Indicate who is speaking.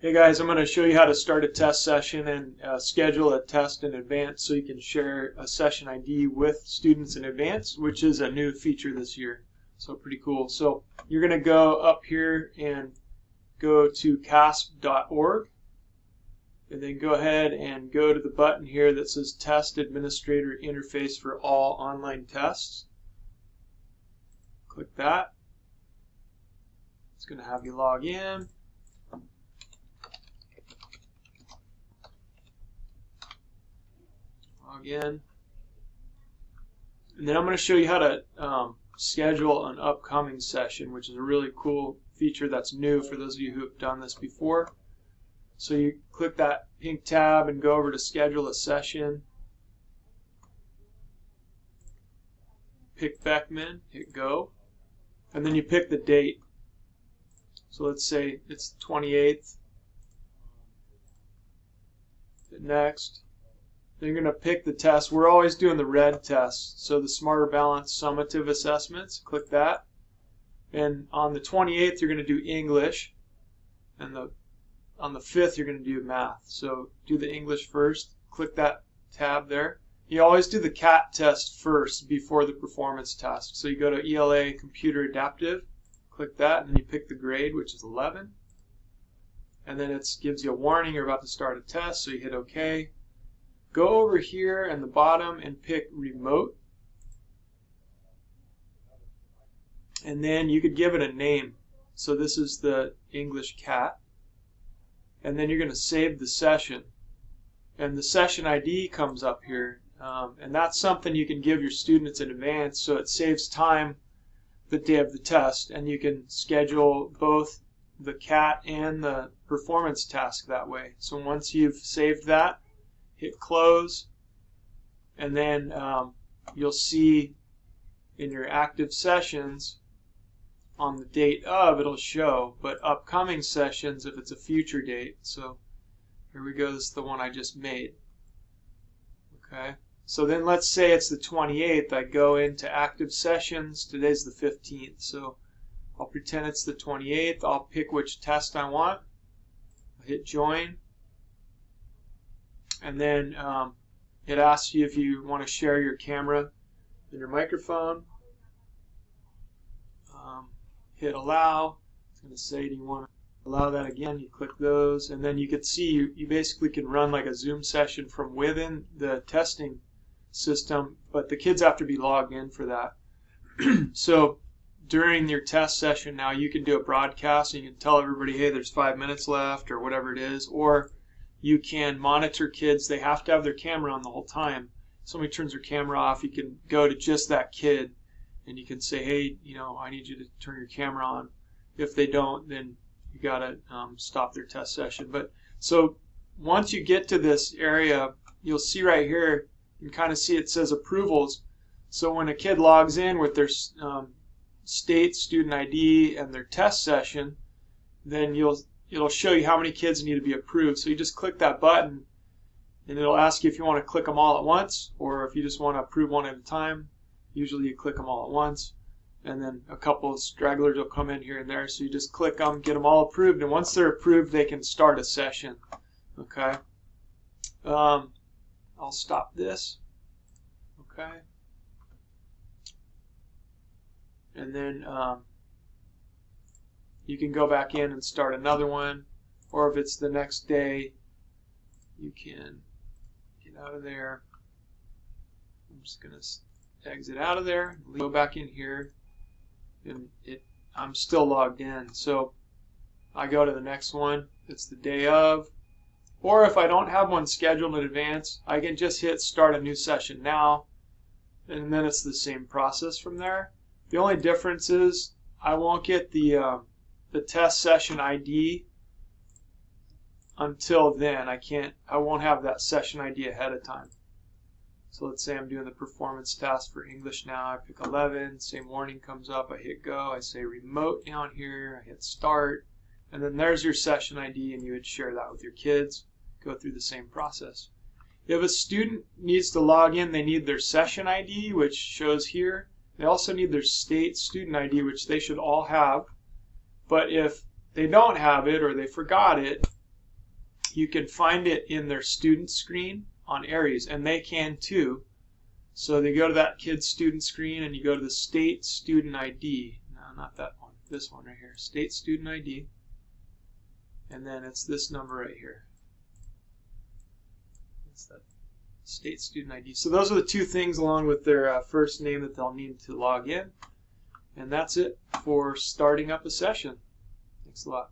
Speaker 1: Hey guys, I'm going to show you how to start a test session and schedule a test in advance so you can share a session ID with students in advance, which is a new feature this year. So pretty cool. So you're going to go up here and go to CAASPP.org and then go ahead and go to the button here that says Test Administrator Interface for All Online Tests. Click that. It's going to have you log in. Again, and then I'm going to show you how to schedule an upcoming session, which is a really cool feature that's new for those of you who have done this before. So you click that pink tab and go over to schedule a session, pick Beckman, hit go, and then you pick the date. So let's say it's the 28th. Hit next. Then you're going to pick the test. We're always doing the red test, so the Smarter Balance Summative Assessments. Click that. And on the 28th, you're going to do English. And on the 5th, you're going to do math. So do the English first. Click that tab there. You always do the CAT test first before the performance task. So you go to ELA Computer Adaptive. Click that, and then you pick the grade, which is 11. And then it gives you a warning you're about to start a test, so you hit OK. Go over here in the bottom and pick remote, and then you could give it a name. So this is the English CAT, and then you're going to save the session, and the session ID comes up here, and that's something you can give your students in advance so it saves time the day of the test, and you can schedule both the CAT and the performance task that way. So once you've saved that, hit close, and then you'll see in your active sessions on the date of it'll show, but upcoming sessions if it's a future date. So here we go, this is the one I just made. Okay, so then let's say it's the 28th. I go into active sessions. Today's the 15th, so I'll pretend it's the 28th. I'll pick which test I want. I'll hit join. And then it asks you if you want to share your camera and your microphone. Hit allow. It's going to say, do you want to allow that again? You click those, and then you can see you basically can run like a Zoom session from within the testing system, but the kids have to be logged in for that. So during your test session now, you can do a broadcast and you can tell everybody, hey, there's 5 minutes left or whatever it is, or you can monitor kids. They have to have their camera on the whole time. If somebody turns their camera off, you can go to just that kid and you can say, hey, I need you to turn your camera on. If they don't, then you got to stop their test session. But so once you get to this area, you'll see right here, you can kind of see it says approvals. So when a kid logs in with their state student ID and their test session, then it'll show you how many kids need to be approved. So you just click that button and it'll ask you if you want to click them all at once or if you just want to approve one at a time. Usually you click them all at once, and then a couple of stragglers will come in here and there. So you just click them, get them all approved, and once they're approved they can start a session. Okay. I'll stop this. Okay. And then you can go back in and start another one, or if it's the next day, you can get out of there. I'm just going to exit out of there, go back in here, and I'm still logged in. So I go to the next one, it's the day of, or if I don't have one scheduled in advance, I can just hit start a new session now, and then it's the same process from there. The only difference is I won't get the test session ID until then. I won't have that session ID ahead of time. So let's say I'm doing the performance task for English now. I pick 11, same warning comes up, I hit go, I say remote down here, I hit start, and then there's your session ID, and you would share that with your kids, go through the same process. If a student needs to log in, they need their session ID, which shows here. They also need their state student ID, which they should all have. But if they don't have it or they forgot it, then you can you can find it in their student screen on Aries, and they can too. So they go to that kid's student screen, and you go to the state student ID. No, not that one. This one right here, state student ID. And then it's this number right here. It's that state student ID. So those are the two things along with their first name that they'll need to log in. And that's it for starting up a session. Thanks a lot.